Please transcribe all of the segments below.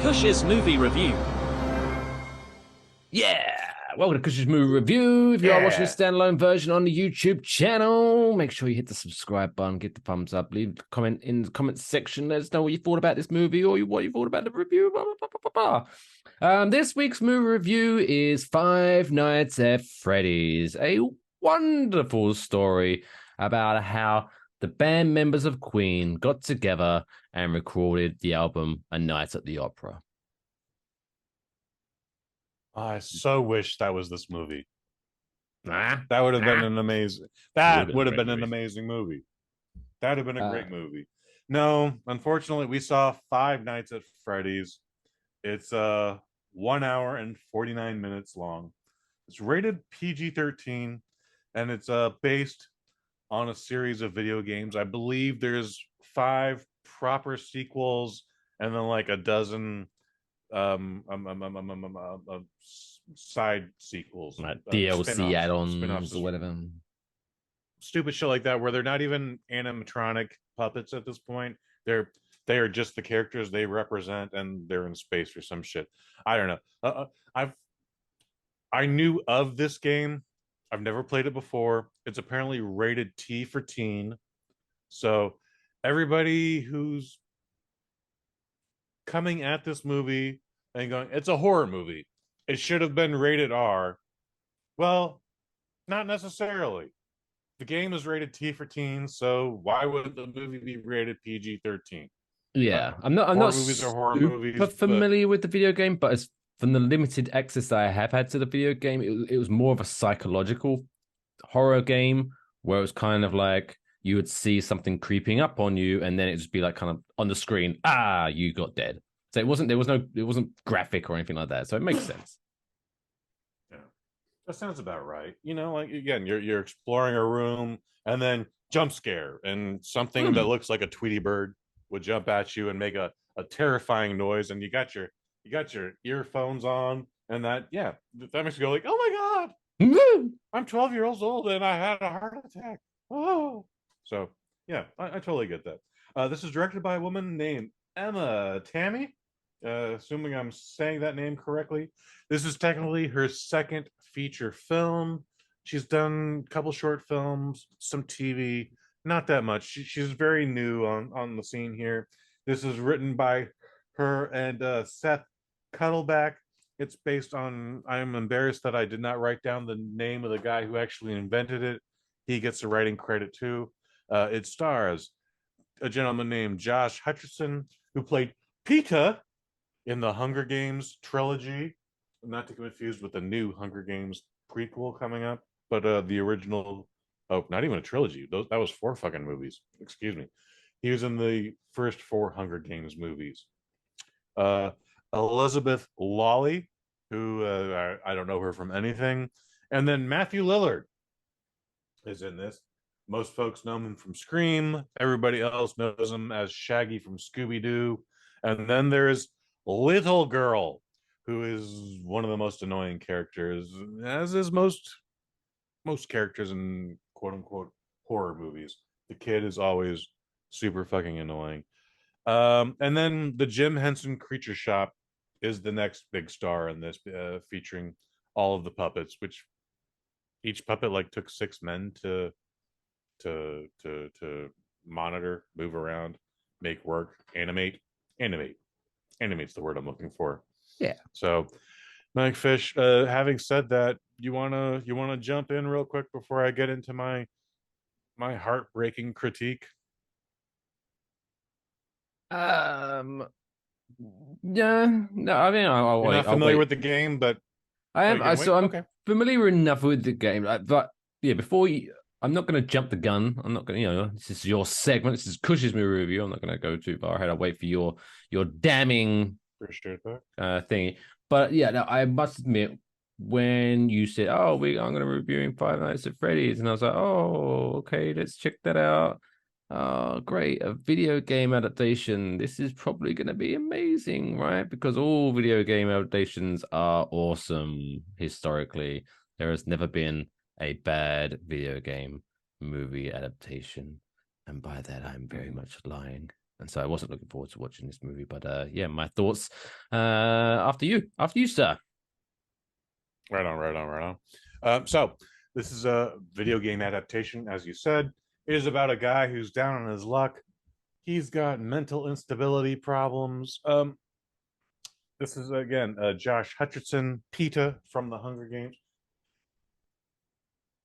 Kush's movie review. Yeah, welcome to Kush's movie review. If you are watching the Yeah. standalone version on the YouTube channel, make sure you hit the subscribe button, get the thumbs up, leave a comment in the comment section. Let us know what you thought about this movie or what you thought about the review. Blah, blah, blah, blah, blah. This week's movie review is Five Nights at Freddy's, a wonderful story about how the band members of Queen got together and recorded the album A Night at the Opera. I so wish that was this movie. Nah, That would have been an amazing. That would have been an movie. amazing movie. That would have been a great Uh, movie. No, unfortunately, we saw Five Nights at Freddy's. It's 1 hour and 49 minutes long. It's rated PG-13, and it's based on a series of video games. I believe there's 5 proper sequels, and then like a dozen side sequels, like DLC spin-offs, add-ons or whatever. stupid shit like that, where they're not even animatronic puppets at this point. They are just the characters they represent, and they're in space or some shit. I don't know. I knew of this game. I've never played it before. It's apparently rated T for teen. So everybody who's coming at this movie and going, it's a horror movie, it should have been rated R. Well, not necessarily. The game is rated T for teens, so why would the movie be rated PG-13? Yeah, I'm not Horror movies are horror super movies, but familiar with the video game, but as from the limited access I have had to the video game, it was more of a psychological horror game where it was kind of like you would see something creeping up on you, and then it'd just be like kind of on the screen, you got dead. So it wasn't graphic or anything like that. So it makes sense. yeah, that sounds about right. You know, like again, you're exploring a room and then jump scare, and something that looks like a Tweety bird would jump at you and make a terrifying noise, and you got your earphones on, and that makes you go like, oh my god, I'm 12 years old and I had a heart attack. Oh, so yeah, I totally get that. This is directed by a woman named Emma Tammi. Assuming I'm saying that name correctly. This is technically her second feature film. She's done a couple short films, some TV, not that much. She's very new on the scene here. This is written by her and Seth Cuddleback. It's based on, I'm embarrassed that I did not write down the name of the guy who actually invented it. He gets a writing credit too. It stars a gentleman named Josh Hutcherson, who played Peeta in the Hunger Games trilogy, not to be confused with the new Hunger Games prequel coming up, but the original. Oh, not even a trilogy. That was 4 fucking movies. Excuse me. He was in the first 4 Hunger Games movies. Uh, Elizabeth Lawley, who I don't know her from anything, and then Matthew Lillard is in this. Most folks know him from Scream. Everybody else knows him as Shaggy from Scooby Doo. And then there's Little Girl, who is one of the most annoying characters, as is most characters in quote unquote horror movies. The kid is always super fucking annoying. And then the Jim Henson Creature Shop is the next big star in this, featuring all of the puppets, which each puppet like took 6 men to monitor, move around, make work, animate's the word I'm looking for. Yeah. So Mike Fish, having said that, you wanna jump in real quick before I get into my heartbreaking critique? Um, yeah, no, I mean, I'll You're wait. not I'll familiar wait. with the game, but I oh, am. you're gonna wait? I'm Okay. familiar enough with the game, but yeah, before you, I'm not going to jump the gun. I'm not going to, this is your segment. This is Cush's movie review. I'm not going to go too far ahead. I'll wait for your damning Appreciate that. thingy. But yeah, no, I must admit, when you said, "Oh, I'm going to be reviewing Five Nights at Freddy's," and I was like, "Oh, okay, let's check that out." Oh, great. A video game adaptation. This is probably going to be amazing, right? Because all video game adaptations are awesome historically. There has never been a bad video game movie adaptation. And by that, I'm very much lying. And so I wasn't looking forward to watching this movie. But yeah, my thoughts after you, sir. Right on, right on, right on. So this is a video game adaptation, as you said. It is about a guy who's down on his luck. He's got mental instability problems. This is again Josh Hutcherson, Peeta from the Hunger Games.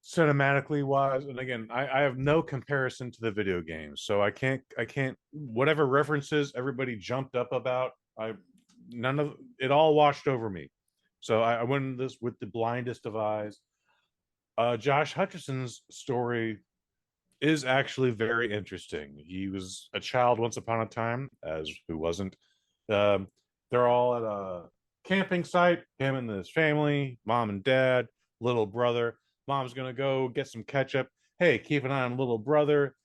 Cinematically wise, and again, I have no comparison to the video games, so I can't whatever references everybody jumped up about, I none of it all washed over me. So I went this with the blindest of eyes. Josh Hutcherson's story is actually very interesting. He was a child once upon a time, as who wasn't. Um, they're all at a camping site, him and his family, mom and dad, little brother. Mom's gonna go get some ketchup. Hey, keep an eye on little brother.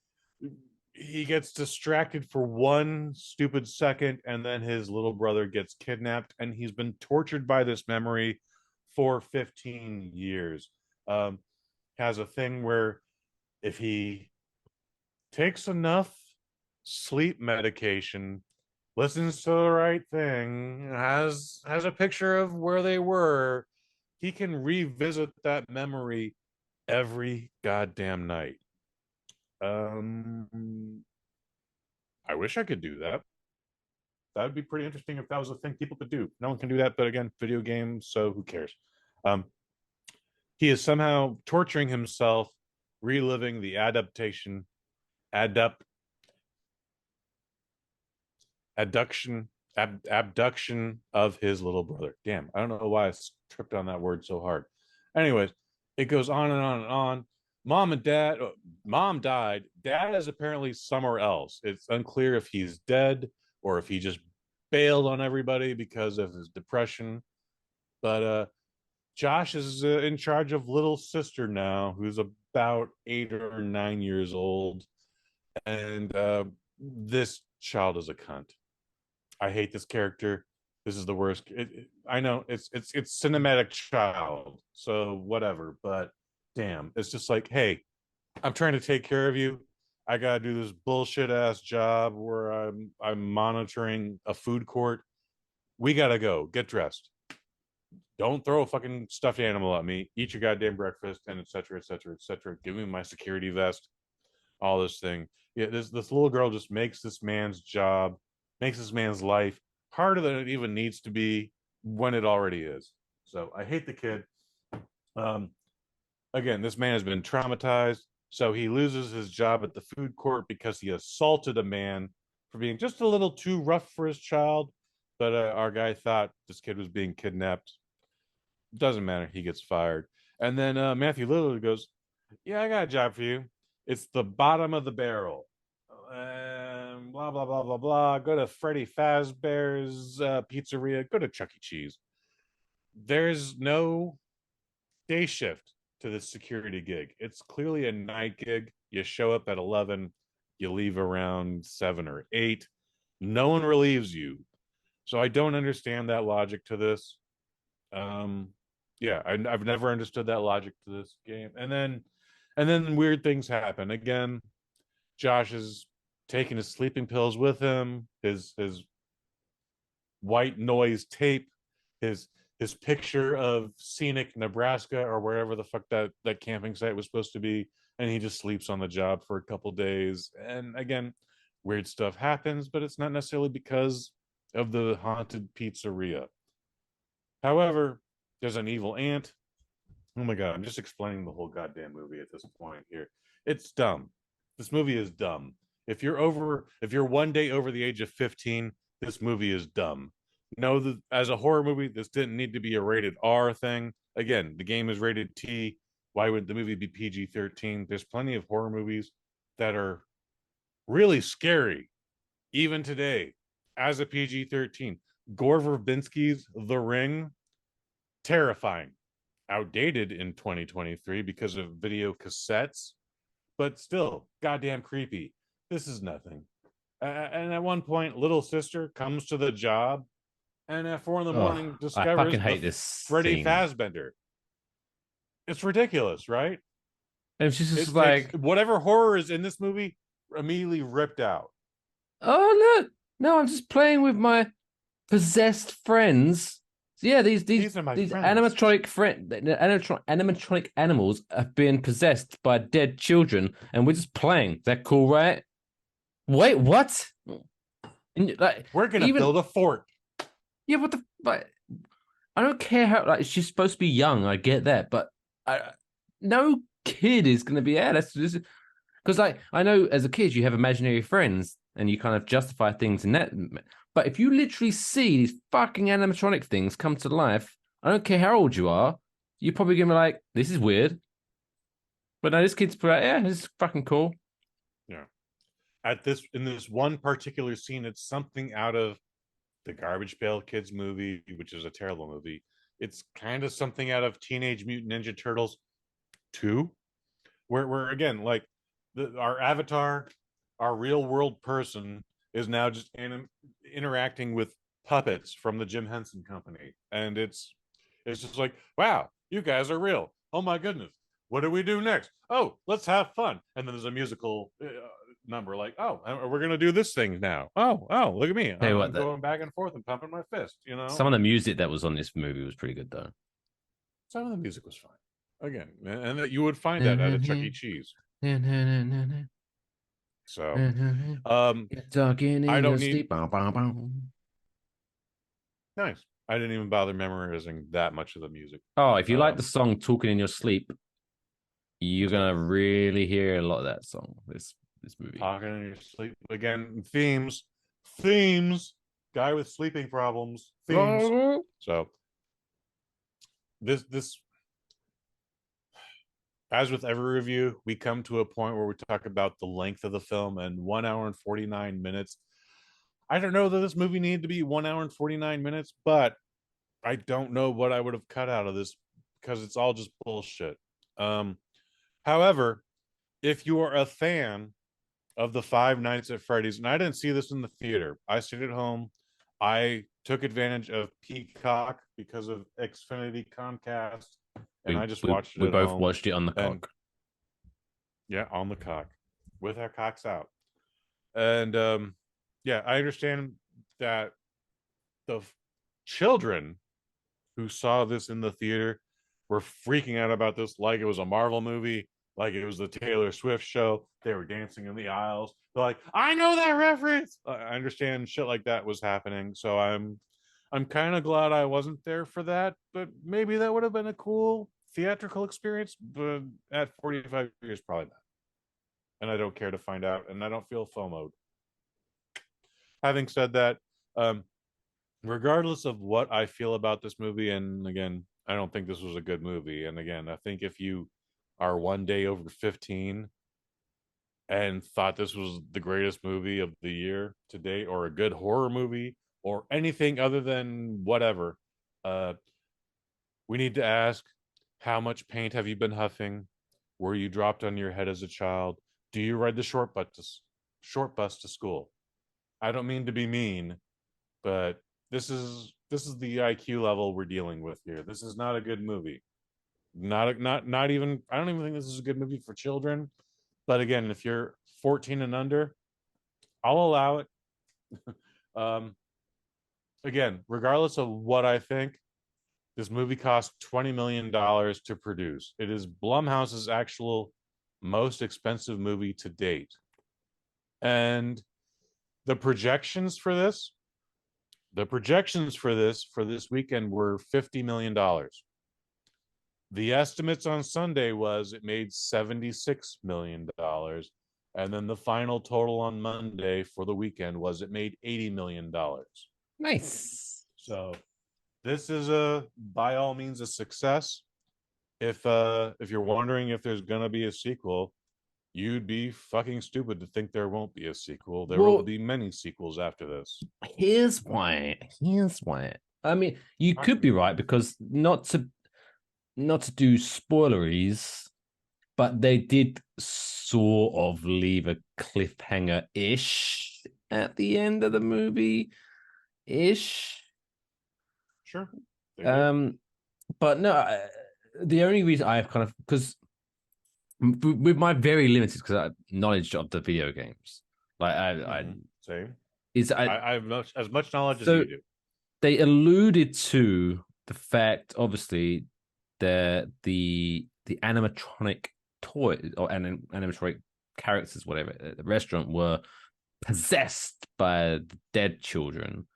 He gets distracted for 1 stupid second, and then his little brother gets kidnapped, and he's been tortured by this memory for 15 years. Has a thing where if he takes enough sleep medication, listens to the right thing, has a picture of where they were, he can revisit that memory every goddamn night. I wish I could do that. That would be pretty interesting if that was a thing people could do. No one can do that, but again, video games, so who cares? He is somehow torturing himself, reliving the abduction of his little brother. Damn, I don't know why I tripped on that word so hard. Anyways, it goes on and on and on. Mom died. Dad is apparently somewhere else. It's unclear if he's dead or if he just bailed on everybody because of his depression. But Josh is in charge of little sister now, who's about 8 or 9 years old, and this child is a cunt. I hate this character. This is the worst. I know it's cinematic child, so whatever. But damn, it's just like, hey, I'm trying to take care of you. I gotta do this bullshit ass job where I'm monitoring a food court. We gotta go. Get dressed. Don't throw a fucking stuffed animal at me. Eat your goddamn breakfast, and etc. etc. etc. Give me my security vest. All this thing. Yeah, this little girl just makes this man's job, makes this man's life harder than it even needs to be when it already is. So I hate the kid. Um, Again, this man has been traumatized, so he loses his job at the food court because he assaulted a man for being just a little too rough for his child. But our guy thought this kid was being kidnapped. Doesn't matter. He gets fired. And then Matthew Lillard goes, "Yeah, I got a job for you. It's the bottom of the barrel. Blah blah blah blah blah. Go to Freddy Fazbear's pizzeria. Go to Chuck E. Cheese. There's no day shift to this security gig. It's clearly a night gig. You show up at 11, you leave around 7 or 8. No one relieves you. So I don't understand that logic to this. Yeah, I've never understood that logic to this game. And then weird things happen. Again, Josh is taking his sleeping pills with him, his white noise tape, his picture of scenic Nebraska or wherever the fuck that camping site was supposed to be, and he just sleeps on the job for a couple days. And again, weird stuff happens, but it's not necessarily because of the haunted pizzeria. However, there's an evil aunt. Oh my god, I'm just explaining the whole goddamn movie at this point here. It's dumb. This movie is dumb. If you're one day over the age of 15, this movie is dumb. No, as a horror movie, this didn't need to be a rated R thing. Again, the game is rated T. Why would the movie be PG-13? There's plenty of horror movies that are really scary, even today, as a PG-13. Gore Verbinski's The Ring, terrifying. Outdated in 2023 because of video cassettes, but still goddamn creepy. This is nothing. And at one point, little sister comes to the job and at 4 in the morning I discovers fucking hate the this Freddy scene. Fazbender. It's ridiculous, right? And she's just It takes like, whatever horror is in this movie immediately ripped out. Oh look, no, I'm just playing with my possessed friends. So yeah, These are my these friends. animatronic animals have been possessed by dead children, and we're just playing. Is that cool, right? Wait, what? And, like We're gonna even build a fort. yeah, what the like? I don't care how like she's supposed to be young. I get that, but no kid is gonna be yeah. That's just because I know as a kid you have imaginary friends and you kind of justify things in that. But if you literally see these fucking animatronic things come to life, I don't care how old you are, you're probably gonna be like, "This is weird." But no, this kid's like, "Yeah, this is fucking cool." Yeah. At this in this one particular scene, it's something out of the Garbage Pail Kids movie, which is a terrible movie. It's kind of something out of Teenage Mutant Ninja Turtles 2, where again, like our avatar, our real world person is now just interacting with puppets from the Jim Henson Company, and it's just like, wow, you guys are real. Oh my goodness, what do we do next? Oh, let's have fun. And then there's a musical number like, oh, we're gonna do this thing now. Oh, look at me, Tell you I'm what, that going back and forth and pumping my fist, some of the music that was on this movie was pretty good though. some of the music was fine again, and you would find that at a Chuck E. Cheese. So Talking I in your don't need sleep. Bow, bow, bow. nice. I didn't even bother memorizing that much of the music. Oh, if you like the Um, song "Talking in Your Sleep," you're so gonna really hear a lot of that song. This movie. talking in your sleep again, themes, guy with sleeping problems, themes. So this as with every review, we come to a point where we talk about the length of the film, and 1 hour and 49 minutes. I don't know that this movie needed to be 1 hour and 49 minutes, but I don't know what I would have cut out of this because it's all just bullshit. Um, However, if you are a fan of the Five Nights at Freddy's, and I didn't see this in the theater, I stayed at home. I took advantage of Peacock because of Xfinity Comcast, and We I just we watched it we at both home. watched it on the And cock. yeah, on the cock with our cocks out. And yeah, I understand that the children who saw this in the theater were freaking out about this like it was a Marvel movie, like it was the Taylor Swift show. They were dancing in the aisles. They're like, I know that reference. I understand shit like that was happening. So I'm kind of glad I wasn't there for that, but maybe that would have been a cool theatrical experience. But at 45 years, probably not. And I don't care to find out, and I don't feel FOMO'd. Having said that, um, regardless of what I feel about this movie, and again, I don't think this was a good movie. And again, I think if you are one day over 15 and thought this was the greatest movie of the year to date, or a good horror movie, or anything other than whatever, uh, we need to ask, how much paint have you been huffing? Were you dropped on your head as a child? Do you ride the short bus to school? I don't mean to be mean, but this is the IQ level we're dealing with here. This is not a good movie. Not even, I don't even think this is a good movie for children. But again, if you're 14 and under, I'll allow it. um, Again, regardless of what I think, this movie cost $20 million to produce. It is Blumhouse's actual most expensive movie to date. And the projections for this, for this weekend were $50 million. The estimates on Sunday was it made $76 million, and then the final total on Monday for the weekend was it made $80 million. Nice. So this is a by all means a success. If you're wondering if there's gonna be a sequel, you'd be fucking stupid to think there won't be a sequel. There will Well, be many sequels after this. here's why. Here's why. I mean, you I, could be right because not to do spoileries, but they did sort of leave a cliffhanger ish at the end of the movie ish. sure, they did. Um, but no, the only reason I've kind of because with my very limited knowledge of the video games, like I Mhm. Same. Is I have as much knowledge as so you do. they alluded to the fact, obviously, the animatronic toy or animatronic characters, whatever, at the restaurant were possessed by the dead children.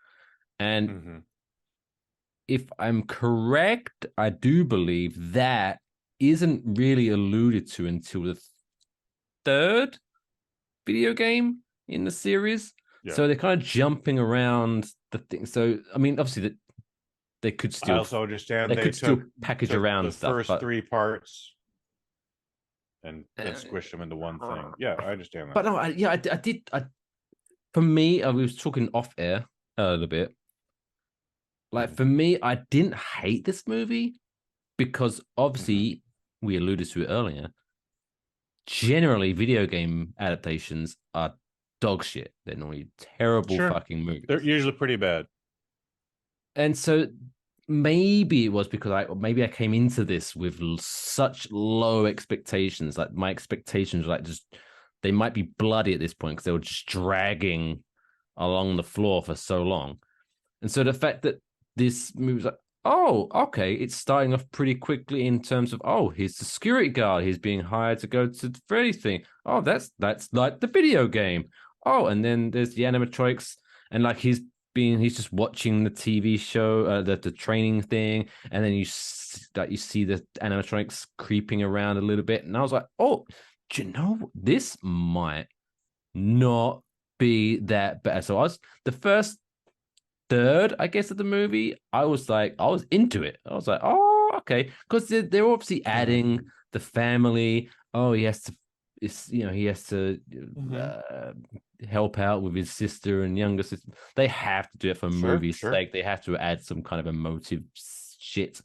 And Mm-hmm. if I'm correct, I do believe that isn't really alluded to until the third video game in the series. Yeah. So they're kind of jumping around the thing. So I mean, obviously that they could I still also understand they they could still package took around the stuff, first but three parts and uh, squished them into one thing. Yeah, I understand that. but no, I did. For me, I was talking off air a little bit. Like Mhm. for me, I didn't hate this movie because Mhm. obviously we alluded to it earlier. Generally, video game adaptations are dog shit. They're normally terrible Sure. fucking They're movies. usually pretty bad. And so maybe it was because I came into this with such low expectations. Like my expectations were like just they might be bloody at this point because they were just dragging along the floor for so long. And so the fact that this movie's like, oh, okay, it's starting off pretty quickly in terms of, oh, he's the security guard. He's being hired to go to the Freddy thing. Oh, that's like the video game. Oh, and then there's the animatronics, and like he's just watching the TV show, the training thing, and then you see the animatronics creeping around a little bit, and I was like, oh, do you know this might not be that bad. So I was the first third, I guess, of the movie, I was into it. I was like, oh, okay, because they're obviously Mhm. adding the family. Oh, he has to Mhm. uh, help out with his sister and younger sister. They have to do it for Sure. movie's Sure. sake. They have to add some kind of emotive shit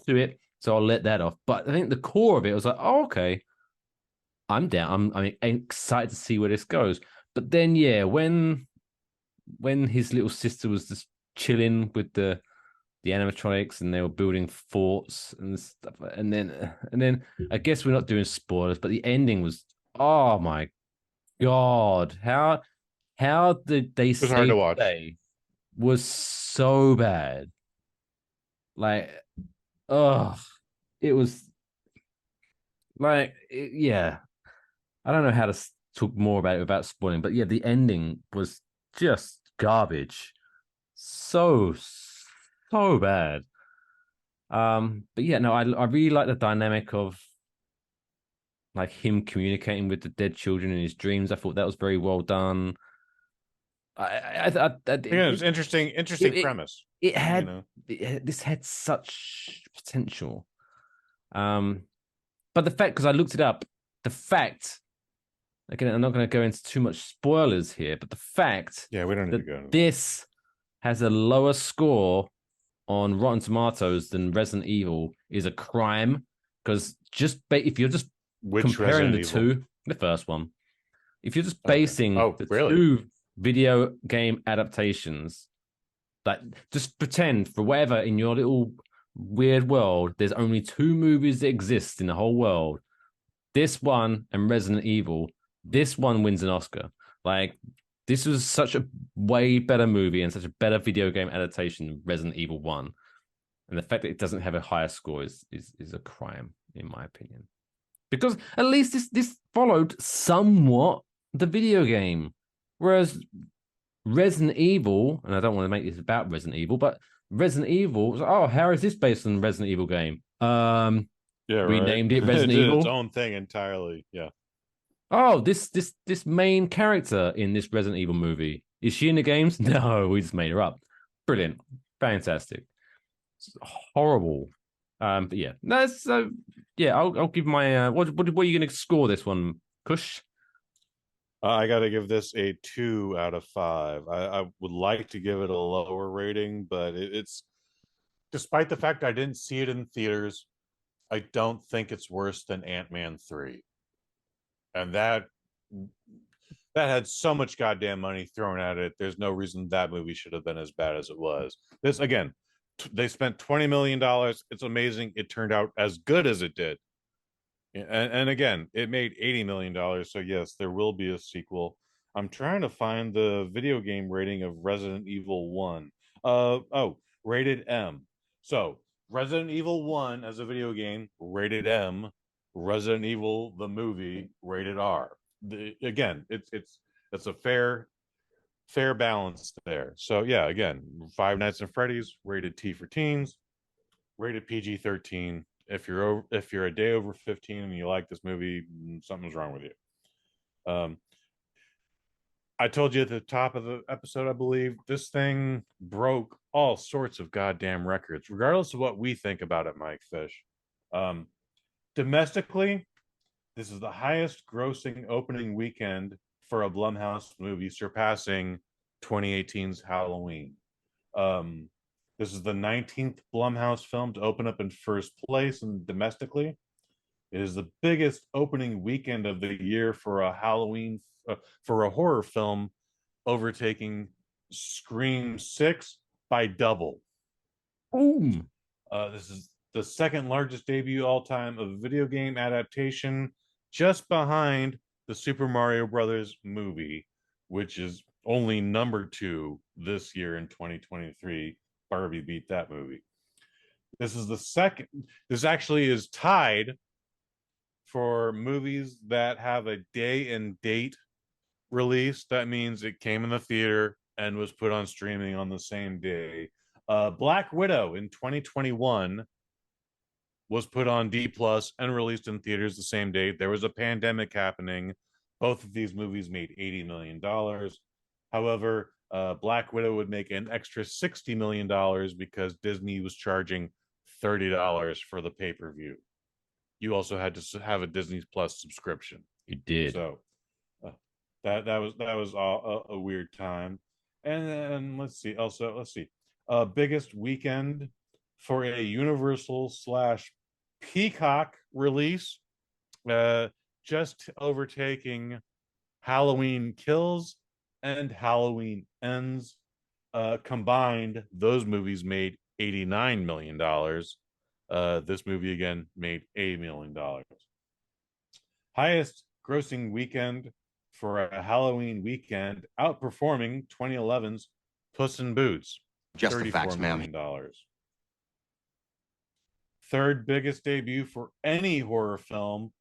to it. So I'll let that off. But I think the core of it was like, oh, okay, I'm down. I'm excited to see where this goes. But then, yeah, when his little sister was just chilling with the animatronics and they were building forts and stuff, and then I guess we're not doing spoilers, but the ending was, oh my god, how did they It was hard to save the watch. day was so bad. Like, oh, it was yeah, I don't know how to talk more about it without spoiling, but yeah, the ending was just garbage. So bad. But yeah, no, I really like the dynamic of like him communicating with the dead children in his dreams. I thought that was very well done. Again, it's interesting. It, Interesting it, premise. it You had know. this had such potential. Um, but the fact, because I looked it up, the fact, again, I'm not going to go into too much spoilers here, but the fact Yeah, we don't need that to go into that. this has a lower score on Rotten Tomatoes than Resident Evil is a crime. Because if you're just Which comparing Resident the Evil? two, the first one, if you're just Okay. basing Oh, the really? two video game adaptations, like just pretend for whatever in your little weird world, there's only two movies that exist in the whole world. This one and Resident Evil. This one wins an Oscar. Like this was such a way better movie and such a better video game adaptation than Resident Evil 1. And the fact that it doesn't have a higher score is a crime, in my opinion. Because at least this followed somewhat the video game. Whereas Resident Evil, and I don't want to make this about Resident Evil, but Resident Evil was, oh, how is this based on Resident Evil game? Yeah, We right. named it It Resident did its Evil. own thing entirely. Yeah. Oh, this main character in this Resident Evil movie. Is she in the games? No, we just made her up. Brilliant. Fantastic. It's horrible. But yeah. No, so yeah, I'll give my what are you gonna score this one, Kush? I got to give this a 2 out of 5. I would like to give it a lower rating, but it's despite the fact I didn't see it in theaters, I don't think it's worse than Ant-Man 3. And that had so much goddamn money thrown at it. There's no reason that movie should have been as bad as it was. This again, they spent $20 million. It's amazing. It turned out as good as it did. And again, it made $80 million. So yes, there will be a sequel. I'm trying to find the video game rating of Resident Evil 1. Rated M. So, Resident Evil 1 as a video game, rated M. Resident Evil the movie, rated R. Again, it's a fair balance there. So yeah, again, Five Nights at Freddy's, rated T for teens, rated PG-13. If you're a day over 15 and you like this movie, something's wrong with you. I told you at the top of the episode, I believe, this thing broke all sorts of goddamn records, regardless of what we think about it, Mike Fish. Um, Domestically, this is the highest grossing opening weekend for a Blumhouse movie, surpassing 2018's Halloween. This is the 19th Blumhouse film to open up in first place and domestically. It is the biggest opening weekend of the year for a for a horror film, overtaking Scream 6 by double. Boom. This is the second largest debut all time of a video game adaptation, just behind the Super Mario Brothers movie, which is only number 2 this year in 2023. Barbie beat that movie. This is the second. This actually is tied for movies that have a day and date release. That means it came in the theater and was put on streaming on the same day. Black Widow in 2021 was put on D Plus and released in theaters the same day. There was a pandemic happening. Both of these movies made $80 million. However, Black Widow would make an extra $60 million because Disney was charging $30 for the pay-per-view. You also had to have a Disney Plus subscription. You did. So that was a weird time. And then let's see. Biggest weekend for a Universal / Peacock release, just overtaking Halloween Kills and Halloween Ends. Combined, those movies made $89 million. This movie again made $80 million. Highest grossing weekend for a Halloween weekend, outperforming 2011's Puss in Boots. Just the facts, ma'am. $34 million. Third biggest debut for any horror film,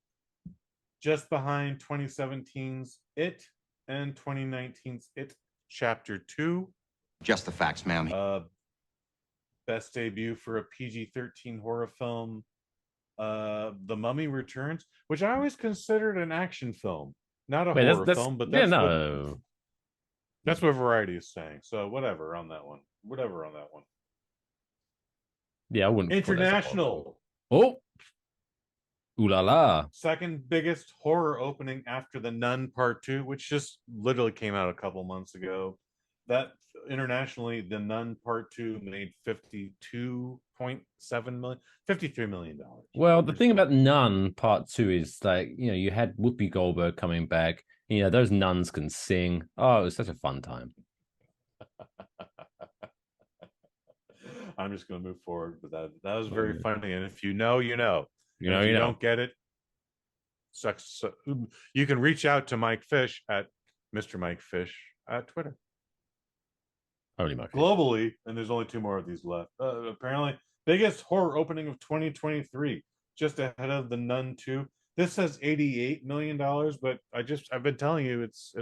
just behind 2017's It and 2019's It Chapter 2. Just the facts, ma'am. Best debut for a PG-13 horror film, The Mummy Returns, which I always considered an action film, not a horror film, but that's what Variety is saying. So whatever on that one. Yeah, I wouldn't. International. Oh, ooh la la! Second biggest horror opening after The Nun Part 2, which just literally came out a couple months ago. That internationally, The Nun Part 2 made $52.7 million, $53 million. Well, the thing about Nun Part 2 is, like, you had Whoopi Goldberg coming back. Those nuns can sing. Oh, it was such a fun time. I'm just going to move forward with that. That was very funny. And if you know, you know. You don't get it, sucks. You can reach out to Mike Fish at Mr. Mike Fish at Twitter. Only Mike Globally, and there's only 2 more of these left. Apparently, biggest horror opening of 2023, just ahead of The Nun 2. This says $88 million, but I've been telling you it's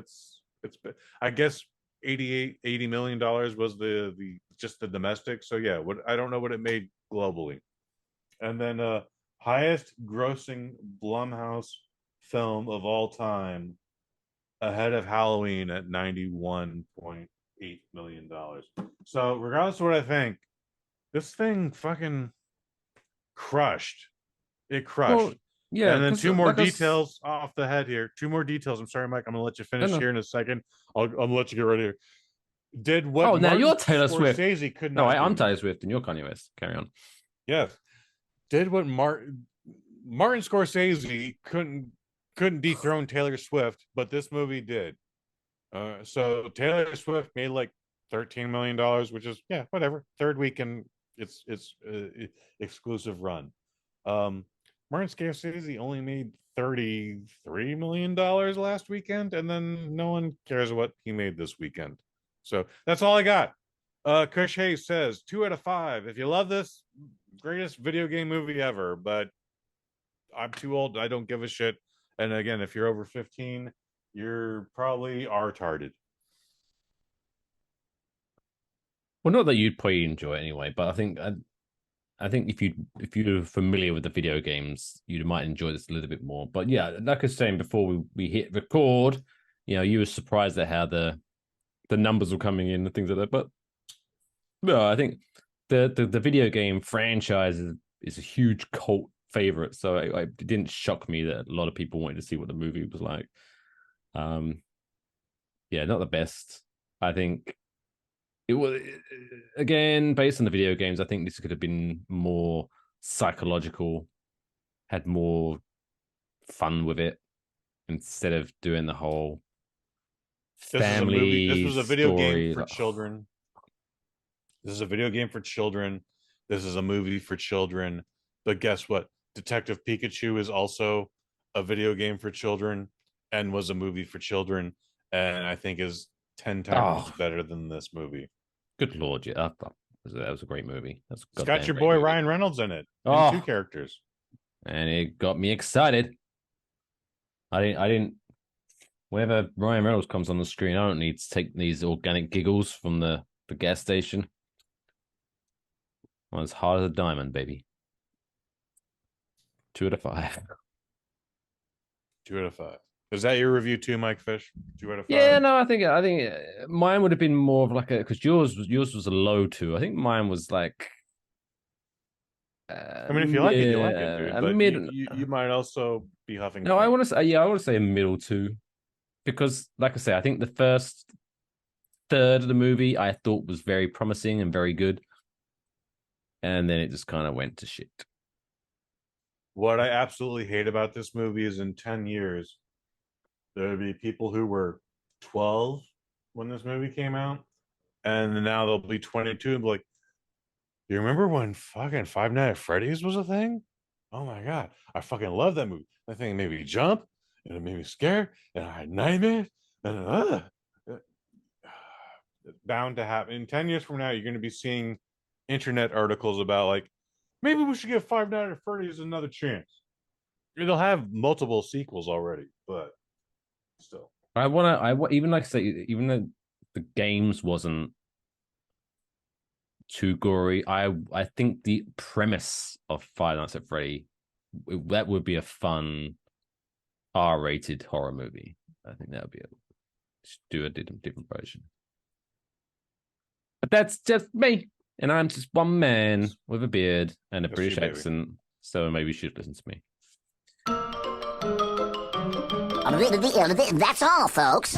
I guess $80 million was the just the domestic. So yeah, I don't know what it made globally. And then highest grossing Blumhouse film of all time, ahead of Halloween at $91.8 million. So regardless of what I think, this thing fucking crushed. It crushed. Well, yeah. And then 2 more details off the head here. 2 more details. I'm sorry, Mike. I'm gonna let you finish here in a second. I'm gonna let you get ready here. Did what? Now you're Taylor Swift. Could not. No, I'm Taylor Swift, and you're Kanye West. Carry on. Yes. Did what Martin Scorsese couldn't dethrone Taylor Swift, but this movie did. So Taylor Swift made like $13 million, which is whatever. Third weekend, it's exclusive run. Martin Scorsese only made $33 million last weekend, and then no one cares what he made this weekend. So that's all I got. Kush Hayes says 2 out of 5. If you love this, greatest video game movie ever, but I'm too old. I don't give a shit. And again, if you're over 15, you're probably retarded. Well, not that you'd probably enjoy it anyway, but I think if you're familiar with the video games, you might enjoy this a little bit more. But yeah, like I was saying before we hit record, you were surprised at how the numbers were coming in and things like that. But no, I think the video game franchise is a huge cult favorite, so it didn't shock me that a lot of people wanted to see what the movie was like. Yeah, not the best. I think it was, again, based on the video games, I think this could have been more psychological, had more fun with it instead of doing the whole family. This was a video story. game for children. This is a video game for children. This is a movie for children. But guess what? Detective Pikachu is also a video game for children and was a movie for children, and I think is 10 times better than this movie. Good lord, yeah, that was a great movie. It's got your boy Ryan Reynolds in it. And 2 characters, and it got me excited. I didn't. Whenever Ryan Reynolds comes on the screen, I don't need to take these organic giggles from the gas station. Well, it's hard as a diamond, baby. 2 out of 5. 2 out of 5. Is that your review too, Mike Fish? 2 out of 5. Yeah, no, I think mine would have been more of like because yours was a low 2. I think mine was like. I mean, if you like it, you like it, dude. But you might also be huffing. No, I want to say a middle 2, because, like I say, I think the first third of the movie I thought was very promising and very good, and then it just kind of went to shit. What I absolutely hate about this movie is in 10 years, there would be people who were 12 when this movie came out, and now they'll be 22 and be like, you remember when fucking Five Nights at Freddy's was a thing? Oh my God. I fucking love that movie. That thing made me jump, and it made me scared, and I had nightmares, and it's bound to happen. In 10 years from now, you're going to be seeing internet articles about like, maybe we should give Five Nights at Freddy's another chance. They'll have multiple sequels already, but still. Even like I say, even though the games wasn't too gory, I think the premise of Five Nights at Freddy, that would be a fun R-rated horror movie. I think that would be do a different version. But that's just me. And I'm just one man with a beard and a British accent, so maybe you should listen to me. That's all, folks.